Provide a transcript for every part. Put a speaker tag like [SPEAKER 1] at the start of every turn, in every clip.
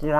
[SPEAKER 1] There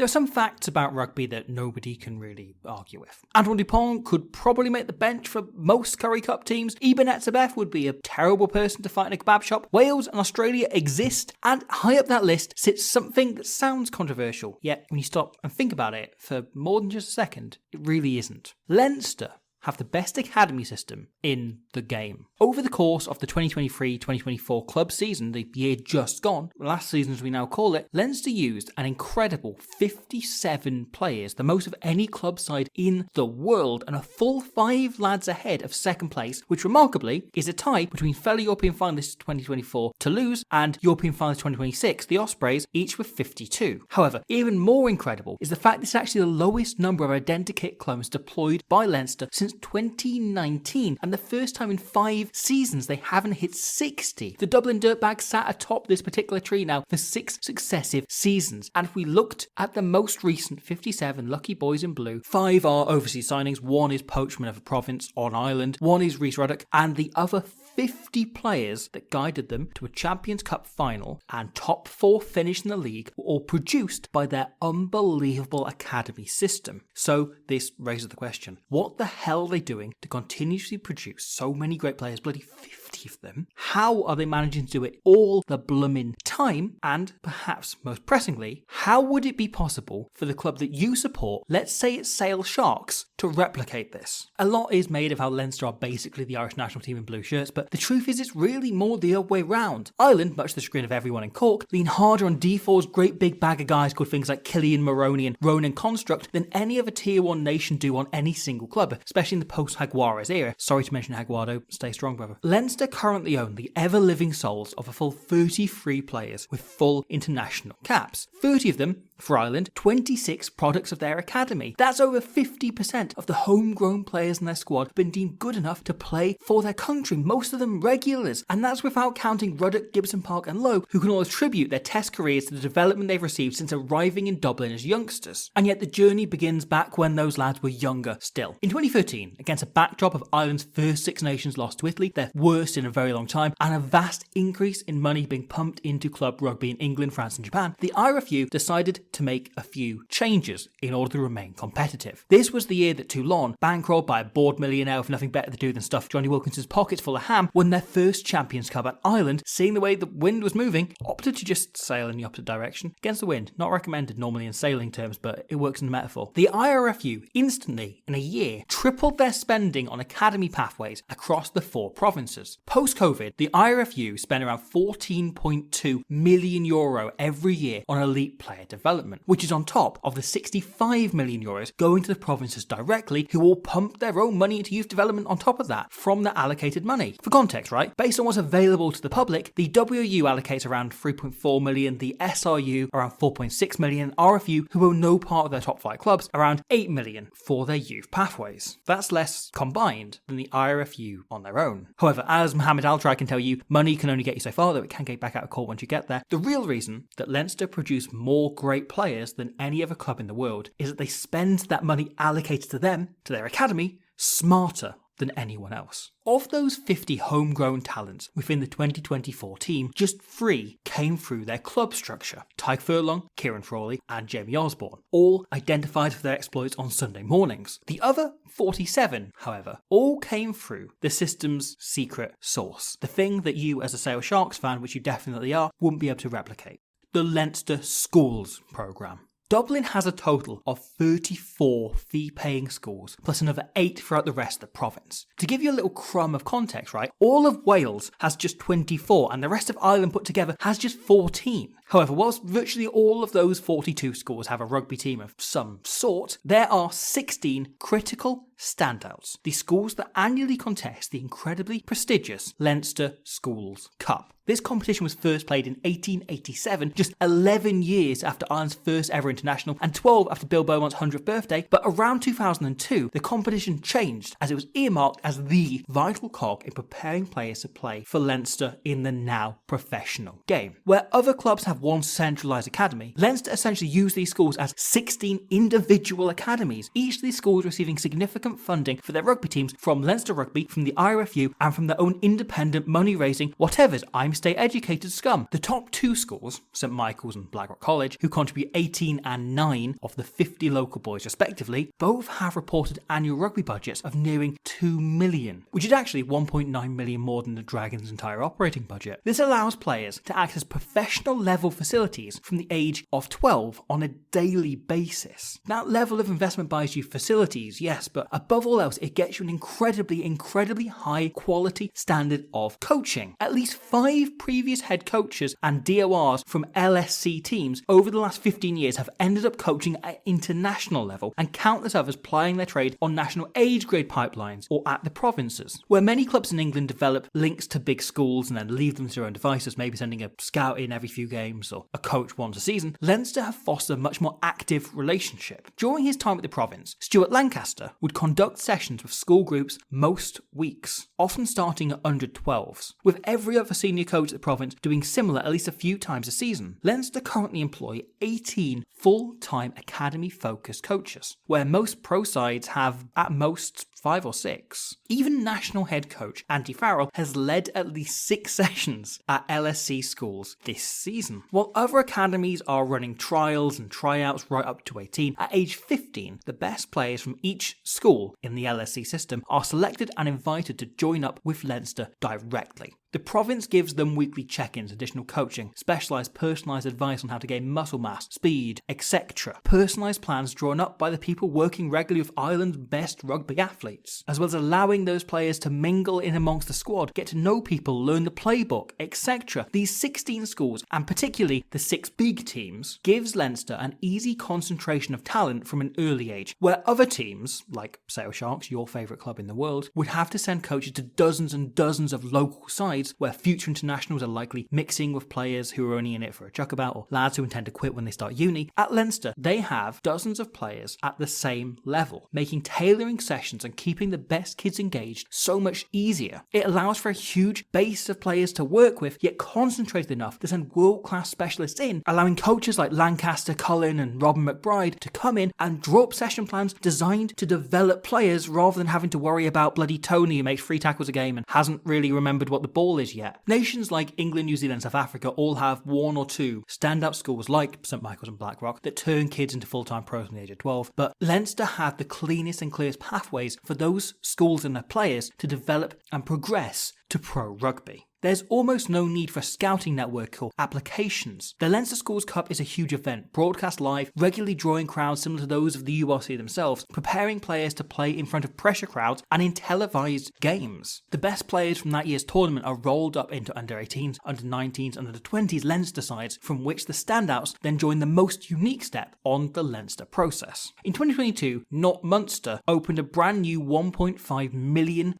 [SPEAKER 1] are some facts about rugby that nobody can really argue with. Antoine Dupont could probably make the bench for most Currie Cup teams. Ibn Etzebeth would be a terrible person to fight in a kebab shop. Wales and Australia exist, and high up that list sits something that sounds controversial. Yet, when you stop and think about it for more than just a second, it really isn't. Leinster have the best academy system in the game. Over the course of the 2023-2024 club season, the year just gone, last season as we now call it, Leinster used an incredible 57 players, the most of any club side in the world, and a full 5 lads ahead of second place, which remarkably is a tie between fellow European finalists 2024 Toulouse and European finalists 2026, the Ospreys, each with 52. However, even more incredible is the fact this is actually the lowest number of identikit clones deployed by Leinster since 2019, and the first time in 5 seasons they haven't hit 60. The Dublin Dirtbags sat atop this particular tree now for 6 successive seasons, and if we looked at the most recent 57 lucky boys in blue, 5 are overseas signings, 1 is poachment of a province on Ireland, 1 is Rhys Ruddock, and the other 50 players that guided them to a Champions Cup final and top 4 finish in the league were all produced by their unbelievable academy system. So this raises the question, what the hell are they doing to continuously produce so many great players, bloody 50 of them? How are they managing to do it all the blooming time? And perhaps most pressingly, how would it be possible for the club that you support, let's say it's Sale Sharks, to replicate this? A lot is made of how Leinster are basically the Irish national team in blue shirts, but the truth is it's really more the other way round. Ireland, much to the chagrin of everyone in Cork, lean harder on D4's great big bag of guys called things like Killian Maroney and Ronan Construct than any other tier 1 nation do on any single club, especially in the post-Jaguares era. Sorry to mention Jaguaro, stay strong brother. Leinster currently own the ever-living souls of a full 33 players with full international caps. 30 of them for Ireland, 26 products of their academy. That's over 50% of the homegrown players in their squad have been deemed good enough to play for their country, most of them regulars, and that's without counting Ruddock, Gibson Park and Lowe, who can all attribute their test careers to the development they've received since arriving in Dublin as youngsters. And yet the journey begins back when those lads were younger still. In 2013, against a backdrop of Ireland's first Six Nations loss to Italy, their worst in a very long time, and a vast increase in money being pumped into club rugby in England, France and Japan, the Irfu decided to make a few changes in order to remain competitive. This was the year that Toulon, bankrolled by a bored millionaire with nothing better to do than stuff Johnny Wilkinson's pockets full of ham, won their first Champions Cup, and Ireland, seeing the way the wind was moving, opted to just sail in the opposite direction against the wind. Not recommended normally in sailing terms, but it works in the metaphor. The IRFU instantly, in a year, tripled their spending on academy pathways across the 4 provinces. Post-COVID, the IRFU spent around €14.2 million every year on elite player development, which is on top of the €65 million going to the provinces directly, who all pumped their own money into youth development on top of that from the allocated money. For context, right? Based on what's available to the public, the WU allocates around 3.4 million, the SRU around 4.6 million, RFU, who own no part of their top 5 clubs, around 8 million for their youth pathways. That's less combined than the IRFU on their own. However, as Mohammed Altry can tell you, money can only get you so far, though it can get back out of court once you get there. The real reason that Leinster produce more great players than any other club in the world is that they spend that money allocated to them, to their academy, smarter than anyone else. Of those 50 homegrown talents within the 2024 team, just 3 came through their club structure. Tyke Furlong, Kieran Frawley and Jamie Osborne, all identified for their exploits on Sunday mornings. The other 47, however, all came through the system's secret sauce, the thing that you as a Sale Sharks fan, which you definitely are, wouldn't be able to replicate. The Leinster Schools programme. Dublin has a total of 34 fee-paying schools, plus another 8 throughout the rest of the province. To give you a little crumb of context, right, all of Wales has just 24, and the rest of Ireland put together has just 14. However, whilst virtually all of those 42 schools have a rugby team of some sort, there are 16 critical standouts, the schools that annually contest the incredibly prestigious Leinster Schools Cup. This competition was first played in 1887, just 11 years after Ireland's first ever international and 12 after Bill Beaumont's 100th birthday, but around 2002, the competition changed as it was earmarked as the vital cog in preparing players to play for Leinster in the now professional game. Where other clubs have one centralised academy, Leinster essentially used these schools as 16 individual academies, each of these schools receiving significant funding for their rugby teams from Leinster Rugby, from the IRFU, and from their own independent money-raising whatevers. I'm state-educated scum. The top 2 schools, St Michael's and Blackrock College, who contribute 18 and 9 of the 50 local boys respectively, both have reported annual rugby budgets of nearing 2 million, which is actually 1.9 million more than the Dragons' entire operating budget. This allows players to access professional level facilities from the age of 12 on a daily basis. That level of investment buys you facilities, yes, but above all else, it gets you an incredibly high quality standard of coaching. At least 5 previous head coaches and DORs from LSC teams over the last 15 years have ended up coaching at international level, and countless others plying their trade on national age grade pipelines or at the provinces. Where many clubs in England develop links to big schools and then leave them to their own devices, maybe sending a scout in every few games or a coach once a season, Leinster have fostered a much more active relationship. During his time at the province, Stuart Lancaster would conduct sessions with school groups most weeks, often starting at under 12s, with every other senior coach at the province doing similar at least a few times a season. Leinster currently employ 18 full-time academy-focused coaches, where most pro sides have at most 5 or 6. Even national head coach Andy Farrell has led at least 6 sessions at LSC schools this season. While other academies are running trials and tryouts right up to 18, at age 15, the best players from each school in the LSC system are selected and invited to join up with Leinster directly. The province gives them weekly check-ins, additional coaching, specialised personalised advice on how to gain muscle mass, speed, etc. Personalised plans drawn up by the people working regularly with Ireland's best rugby athletes, as well as allowing those players to mingle in amongst the squad, get to know people, learn the playbook, etc. These 16 schools, and particularly the 6 big teams, gives Leinster an easy concentration of talent from an early age, where other teams, like Sale Sharks, your favourite club in the world, would have to send coaches to dozens and dozens of local sides where future internationals are likely mixing with players who are only in it for a chuckabout or lads who intend to quit when they start uni. At Leinster, they have dozens of players at the same level, making tailoring sessions and keeping the best kids engaged so much easier. It allows for a huge base of players to work with, yet concentrated enough to send world-class specialists in, allowing coaches like Lancaster, Cullen and Robin McBride to come in and draw up session plans designed to develop players rather than having to worry about bloody Tony who makes 3 tackles a game and hasn't really remembered what the ball is yet. Nations like England, New Zealand, South Africa all have 1 or 2 standout schools like St Michael's and Blackrock that turn kids into full-time pros from the age of 12, but Leinster have the cleanest and clearest pathways for those schools and their players to develop and progress to pro rugby. There's almost no need for a scouting network or applications. The Leinster Schools Cup is a huge event, broadcast live, regularly drawing crowds similar to those of the URC themselves, preparing players to play in front of pressure crowds and in televised games. The best players from that year's tournament are rolled up into under-18s, under-19s and under-20s Leinster sides, from which the standouts then join the most unique step on the Leinster process. In 2022, Not Munster opened a brand new €1.5 million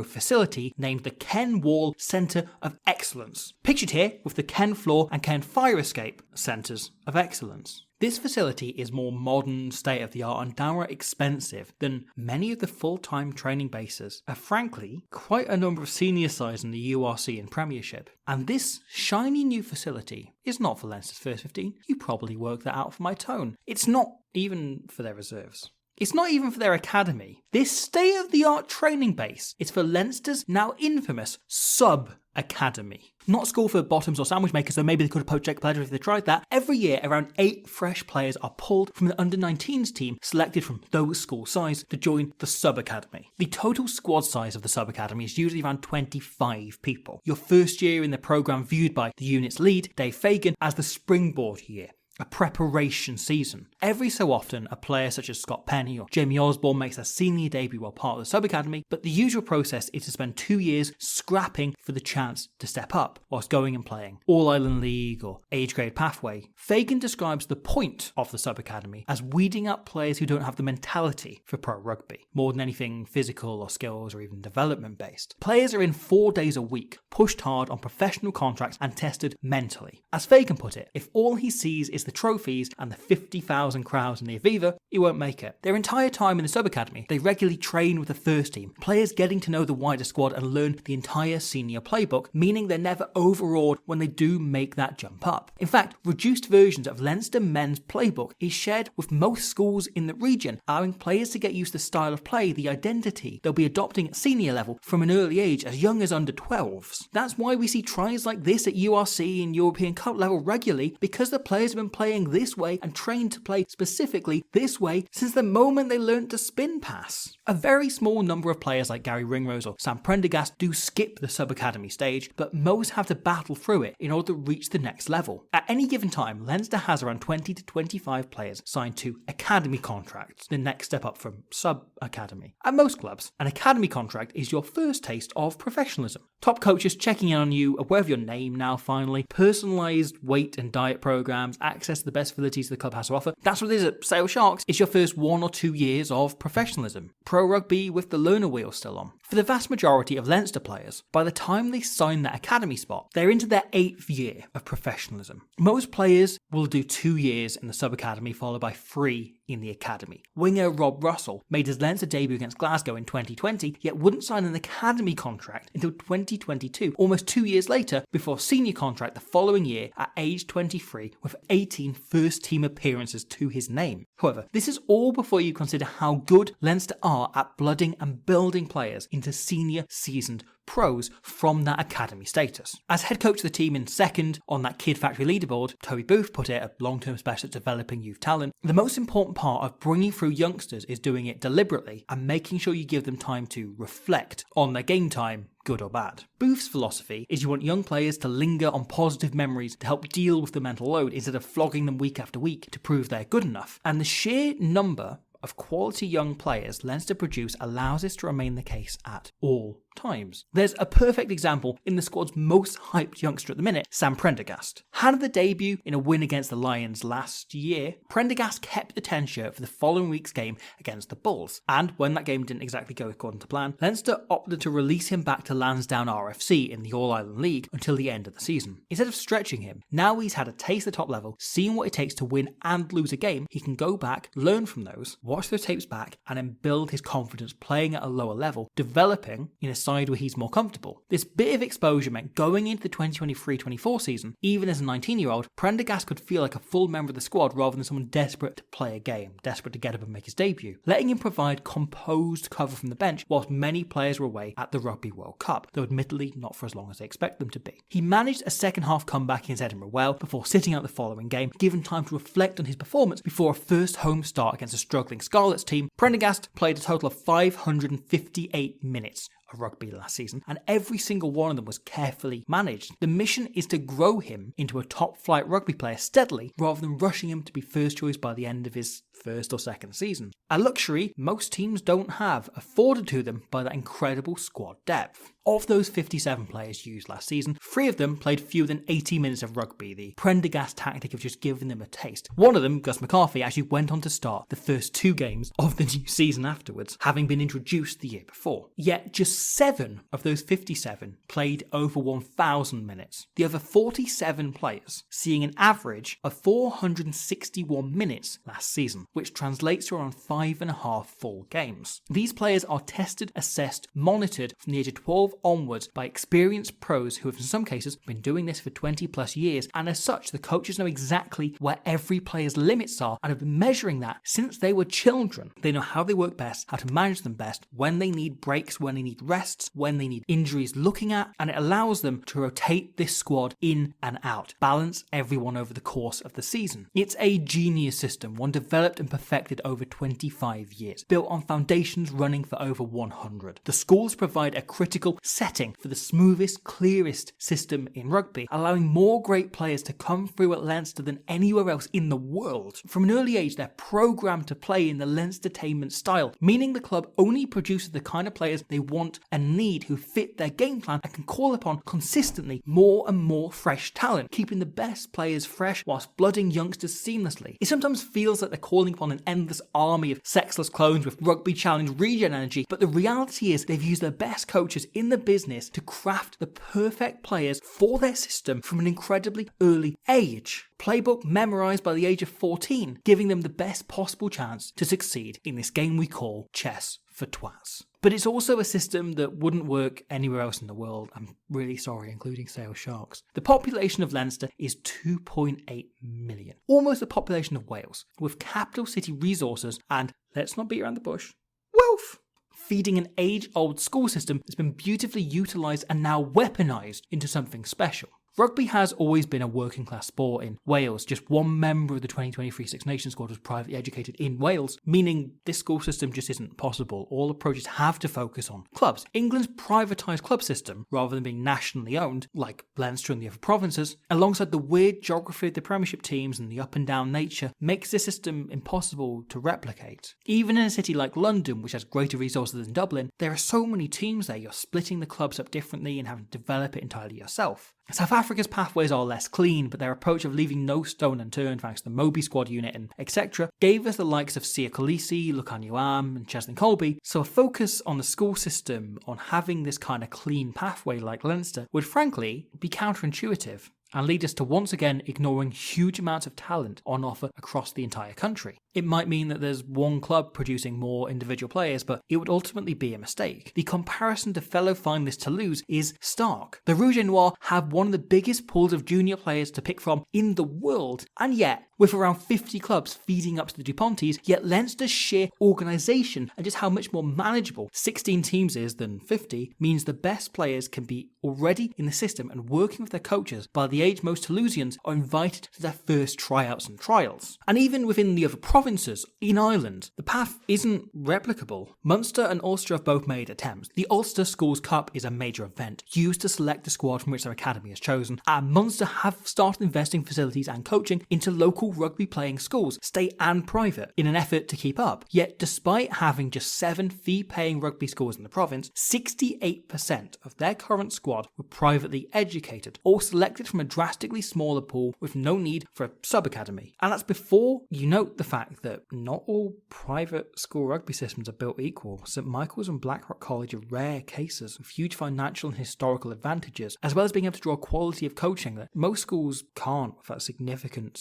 [SPEAKER 1] facility named the Ken Wall Centre of Excellence, pictured here with the Ken Floor and Ken Fire Escape Centres of Excellence. This facility is more modern, state-of-the-art and downright expensive than many of the full-time training bases, and frankly, quite a number of senior sides in the URC and Premiership. And this shiny new facility is not for Leinster's first 15. You probably worked that out from my tone. It's not even for their reserves. It's not even for their academy. This state-of-the-art training base is for Leinster's now infamous sub-academy. Not school for bottoms or sandwich makers, though maybe they could have poached Jake Pledger if they tried that. Every year, around 8 fresh players are pulled from the under-19s team selected from those school sides to join the sub-academy. The total squad size of the sub-academy is usually around 25 people. Your first year in the programme viewed by the unit's lead, Dave Fagan, as the springboard year. A preparation season. Every so often, a player such as Scott Penny or Jamie Osborne makes a senior debut while part of the sub-academy, but the usual process is to spend 2 years scrapping for the chance to step up whilst going and playing All-Ireland League or age grade pathway. Fagan describes the point of the sub-academy as weeding out players who don't have the mentality for pro rugby, more than anything physical or skills or even development based. Players are in 4 days a week, pushed hard on professional contracts and tested mentally. As Fagan put it, if all he sees is the the trophies and the 50,000 crowds in the Aviva, he won't make it. Their entire time in the sub-academy, they regularly train with the first team, players getting to know the wider squad and learn the entire senior playbook, meaning they're never overawed when they do make that jump up. In fact, reduced versions of Leinster men's playbook is shared with most schools in the region, allowing players to get used to the style of play, the identity they'll be adopting at senior level from an early age, as young as under 12s. That's why we see tries like this at URC and European Cup level regularly, because the players have been playing this way and trained to play specifically this way since the moment they learned to spin pass. A very small number of players like Gary Ringrose or Sam Prendergast do skip the sub-academy stage, but most have to battle through it in order to reach the next level. At any given time, Leinster has around 20 to 25 players signed to academy contracts, the next step up from sub-academy. At most clubs, an academy contract is your first taste of professionalism. Top coaches checking in on you, aware of your name now finally, personalised weight and diet programmes, access to the best facilities the club has to offer. That's what it is at Sale Sharks. It's your first 1 or 2 years of professionalism. Pro rugby with the learner wheel still on. For the vast majority of Leinster players, by the time they sign that academy spot, they're into their 8th year of professionalism. Most players will do 2 years in the sub-academy followed by 3 in the academy. Winger Rob Russell made his Leinster debut against Glasgow in 2020, yet wouldn't sign an academy contract until 2022, almost 2 years later, before a senior contract the following year at age 23 with 18 first team appearances to his name. However, this is all before you consider how good Leinster are at blooding and building players into senior seasoned pros from that academy status. As head coach of the team in second on that Kid Factory leaderboard, Toby Booth put it, a long-term specialist developing youth talent, the most important part of bringing through youngsters is doing it deliberately and making sure you give them time to reflect on their game time, good or bad. Booth's philosophy is you want young players to linger on positive memories to help deal with the mental load instead of flogging them week after week to prove they're good enough. And the sheer number of quality young players Leinster produce allows this to remain the case at all times. There's a perfect example in the squad's most hyped youngster at the minute, Sam Prendergast. Had the debut in a win against the Lions last year, Prendergast kept the 10 shirt for the following week's game against the Bulls, and when that game didn't exactly go according to plan, Leinster opted to release him back to Lansdowne RFC in the All-Ireland League until the end of the season. Instead of stretching him, now he's had a taste of the top level, seeing what it takes to win and lose a game, he can go back, learn from those, watch those tapes back, and then build his confidence playing at a lower level, developing in a side where he's more comfortable. This bit of exposure meant going into the 2023-24 season, even as a 19-year-old, Prendergast could feel like a full member of the squad rather than someone desperate to play a game, desperate to get up and make his debut, letting him provide composed cover from the bench whilst many players were away at the Rugby World Cup, though admittedly not for as long as they expect them to be. He managed a second half comeback against Edinburgh well before sitting out the following game, given time to reflect on his performance before a first home start against a struggling Scarlets team. Prendergast played a total of 558 minutes of rugby last season, and every single one of them was carefully managed. The mission is to grow him into a top flight rugby player steadily, rather than rushing him to be first choice by the end of his first or second season. A luxury most teams don't have, afforded to them by that incredible squad depth. Of those 57 players used last season, 3 of them played fewer than 80 minutes of rugby, the Prendergast tactic of just giving them a taste. One of them, Gus McCarthy, actually went on to start the first 2 games of the new season afterwards, having been introduced the year before. Yet just 7 of those 57 played over 1,000 minutes. The other 47 players seeing an average of 461 minutes last season, which translates to around 5.5 full games. These players are tested, assessed, monitored from the age of 12 onwards by experienced pros who have in some cases been doing this for 20 plus years, and as such the coaches know exactly where every player's limits are and have been measuring that since they were children. They know how they work best, how to manage them best, when they need breaks, when they need rests, when they need injuries looking at, and it allows them to rotate this squad in and out, balance everyone over the course of the season. It's a genius system, one developed and perfected over 25 years, built on foundations running for over 100. The schools provide a critical setting for the smoothest, clearest system in rugby, allowing more great players to come through at Leinster than anywhere else in the world. From an early age, they're programmed to play in the Leinstertainment style, meaning the club only produces the kind of players they want and need who fit their game plan and can call upon consistently more and more fresh talent, keeping the best players fresh whilst blooding youngsters seamlessly. It sometimes feels like they're calling calling upon an endless army of sexless clones with rugby challenge regen energy, but the reality is they've used their best coaches in the business to craft the perfect players for their system from an incredibly early age. Playbook memorized by the age of 14, giving them the best possible chance to succeed in this game we call chess for twats. But it's also a system that wouldn't work anywhere else in the world. I'm really sorry, including Sale Sharks. The population of Leinster is 2.8 million, almost the population of Wales, with capital city resources and, let's not beat around the bush, wealth. Feeding an age-old school system that's been beautifully utilised and now weaponised into something special. Rugby has always been a working class sport in Wales. Just one member of the 2023 Six Nations squad was privately educated in Wales, meaning this school system just isn't possible. All approaches have to focus on clubs. England's privatised club system, rather than being nationally owned, like Leinster and the other provinces, alongside the weird geography of the Premiership teams and the up and down nature, makes this system impossible to replicate. Even in a city like London, which has greater resources than Dublin, there are so many teams there, you're splitting the clubs up differently and having to develop it entirely yourself. South Africa's pathways are less clean, but their approach of leaving no stone unturned thanks to the Moby squad unit and etc. gave us the likes of Sia Kolisi, Lukhan Uam and Cheslin Colby, so a focus on the school system, on having this kind of clean pathway like Leinster, would frankly be counterintuitive and lead us to once again ignoring huge amounts of talent on offer across the entire country. It might mean that there's one club producing more individual players, but it would ultimately be a mistake. The comparison to fellow finalist Toulouse is stark. The Rouge et Noir have one of the biggest pools of junior players to pick from in the world, and yet, with around 50 clubs feeding up to the Dupontis, yet Leinster's sheer organisation and just how much more manageable 16 teams is than 50 means the best players can be already in the system and working with their coaches by the age most Toulousians are invited to their first tryouts and trials. And even within the other provinces, in Ireland, the path isn't replicable. Munster and Ulster have both made attempts. The Ulster Schools Cup is a major event, used to select the squad from which their academy is chosen, and Munster have started investing facilities and coaching into local rugby playing schools, state and private, in an effort to keep up. Yet despite having just 7 fee-paying rugby schools in the province, 68% of their current squad were privately educated, all selected from a drastically smaller pool with no need for a sub-academy. And that's before you note the fact that not all private school rugby systems are built equal. St Michael's and Blackrock College are rare cases with huge financial and historical advantages, as well as being able to draw quality of coaching that most schools can't without significant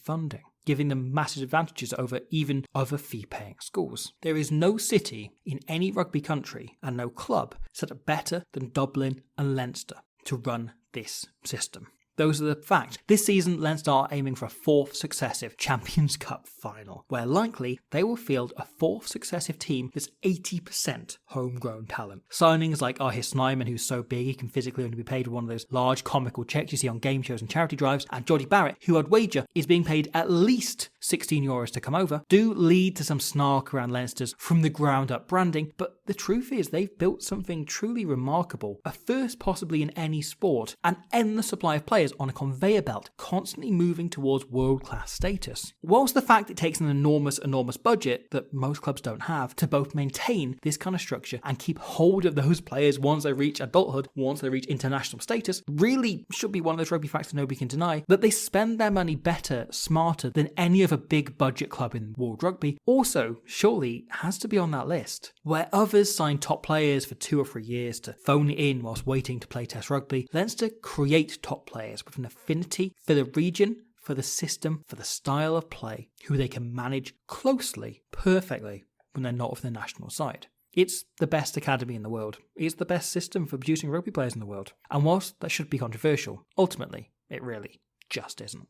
[SPEAKER 1] funding, giving them massive advantages over even other fee-paying schools. There is no city in any rugby country and no club set up better than Dublin and Leinster to run this system. Those are the facts. This season, Leinster are aiming for a 4th successive Champions Cup final, where likely they will field a 4th successive team that's 80% homegrown talent. Signings like Arhis Snyman, who's so big he can physically only be paid with one of those large comical checks you see on game shows and charity drives, and Jodie Barrett, who I'd wager is being paid at least €16 to come over, do lead to some snark around Leinster's from the ground up branding, but the truth is they've built something truly remarkable, a first possibly in any sport, and endless supply of players on a conveyor belt, constantly moving towards world-class status. Whilst the fact it takes an enormous budget that most clubs don't have to both maintain this kind of structure and keep hold of those players once they reach adulthood, once they reach international status, really should be one of those rugby facts that nobody can deny, that they spend their money better, smarter than any other big budget club in world rugby, also surely has to be on that list. Where others sign top players for 2 or 3 years to phone it in whilst waiting to play test rugby, Leinster create top players with an affinity for the region, for the system, for the style of play, who they can manage closely, perfectly, when they're not with the national side. It's the best academy in the world. It's the best system for producing rugby players in the world. And whilst that should be controversial, ultimately, it really just isn't.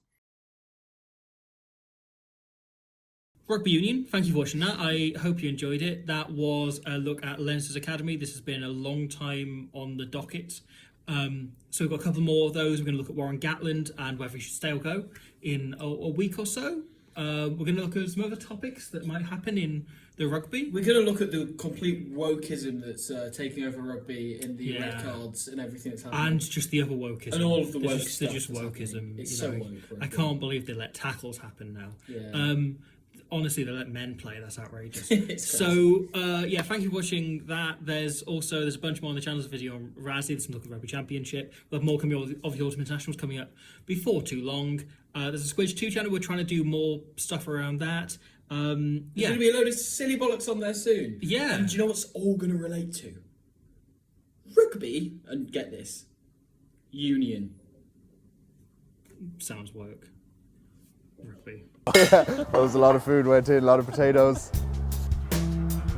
[SPEAKER 1] Rugby Union, thank you for watching that. I hope you enjoyed it. That was a look at Leinster's academy. This has been a long time on the docket. So we've got a couple more of those. We're going to look at Warren Gatland and whether he should stay or go in a week or so. We're going to look at some other topics that might happen in the rugby.
[SPEAKER 2] We're going to look at the complete wokeism that's taking over rugby in the red cards and everything that's happening.
[SPEAKER 1] And just the other wokeism.
[SPEAKER 2] And all of the woke stuff.
[SPEAKER 1] They're just wokeism.
[SPEAKER 2] It's so woke. Rugby.
[SPEAKER 1] I can't believe they let tackles happen now.
[SPEAKER 2] Yeah.
[SPEAKER 1] Honestly, they let men play. That's outrageous.
[SPEAKER 2] So,
[SPEAKER 1] thank you for watching that. There's a bunch more on the channel. There's a video on Razzie. There's some look at Rugby Championship. We'll have more coming of the Ultimate Internationals coming up before too long. There's a Squidge 2 channel. We're trying to do more stuff around that.
[SPEAKER 2] There's going to be a load of silly bollocks on there soon.
[SPEAKER 1] Yeah.
[SPEAKER 2] And do you know what's all going to relate to? Rugby, and get this, union.
[SPEAKER 1] Sounds woke. Rugby.
[SPEAKER 3] There was a lot of food went in, a lot of potatoes.